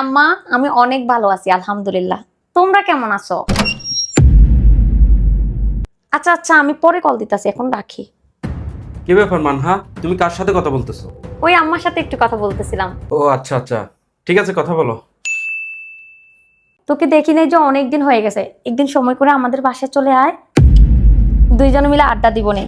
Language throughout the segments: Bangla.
আম্মা, আমি অনেক ভালো আছি আলহামদুলিল্লাহ। তোমরা কেমন আছো? আচ্ছা আচ্ছা, আমি পরে কল দিতেছি, এখন রাখি। কি ব্যাপার মানহা, তুমি কার সাথে কথা বলতেছো? ওই আম্মার সাথে একটু কথা বলতেছিলাম। ও আচ্ছা আচ্ছা, ঠিক আছে, কথা বলো। তোকে দেখি নাই যে অনেকদিন হয়ে গেছে, একদিন সময় করে আমাদের বাসায় চলে আয়, দুইজনে মিলে আড্ডা দিবনে।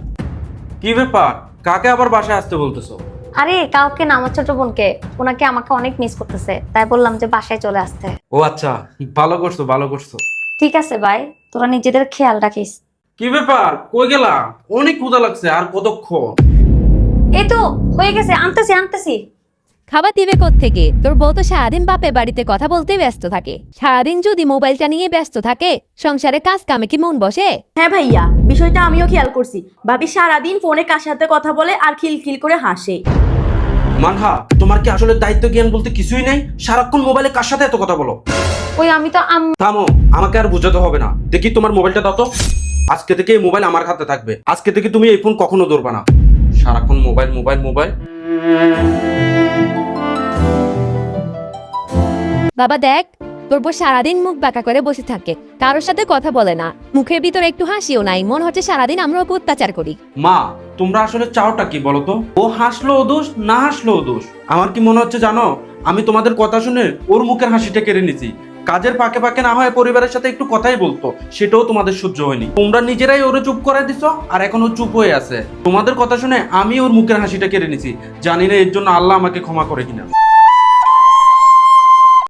কি ব্যাপার, কাকে আবার বাসায় আসতে বলতেছো? আরে কাউকে না, আমার ছোট বোনকে। ওনাকে আমাকে অনেক মিস করতেছে, তাই বললাম যে বাসায় চলে আসতে। ও আচ্ছা, ভালো করছো ভালো করছো। ঠিক আছে ভাই, তোরা নিজেদের খেয়াল রাখিস। কি ব্যাপার, কই গেলা? অনেক ক্ষুধা লাগছে, আর কতক্ষণ? এই তো হয়ে গেছে, আনতেছি আনতেছি। খাবার দিবে থেকে তোর বউ তো সারাদিন বাপের বাড়িতে কথা বলতেই ব্যস্ত থাকে। সারাদিন যদি মোবাইলটা নিয়ে ব্যস্ত থাকে, সংসারে কাজ কামে কি মন বসে? হ্যাঁ ভাইয়া, বিষয়টা আমিও খেয়াল করছি। ভাবি সারাদিন ফোনে কার সাথে কথা বলে আর খিলখিল করে হাসে। মানহা, তোমার কি আসলে দায়িত্ব জ্ঞান বলতে কিছুই নেই? সারাক্ষণ মোবাইলে কার সাথে এত কথা বলো? ওই আমি তো থামো, আমাকে আর বোঝাতে হবে না। দেখি তোমার মোবাইলটা দাও তো। আজকে থেকে এই মোবাইল আমার হাতে থাকবে। আজকে থেকে তুমি এই ফোন কখনো ধরবা না। সারাক্ষণ মোবাইল মোবাইল মোবাইল। বাবা দেখ, তোর বউ সারাদিন মুখ বাঁকা করে বসে থাকে, কারোর সাথে কথা বলে না, মুখের ভিতরে একটু হাসিও নাই, মনে হচ্ছে সারাদিন আমরা ওকে অত্যাচার করি। মা, তোমরা আসলে চাওটা কি বলো তো? ও হাসলো ও দোষ, না হাসলো ও দোষ। আমার কি মনে হচ্ছে জানো, আমি তোমাদের কথা শুনে ওর মুখের হাসিটা কেড়ে নিছি। কাজের ফাঁকে ফাঁকে না হয় পরিবারের সাথে একটু কথাই বলতো, সেটাও তোমাদের সহ্য হয়নি। তোমরা নিজেরাই ওরে চুপ করে দিছো, আর এখন ও চুপ হয়ে আছে। তোমাদের কথা শুনে আমি ওর মুখের হাসিটা কেড়ে নিছি। জানি না এর জন্য আল্লাহ আমাকে ক্ষমা করে কিনা।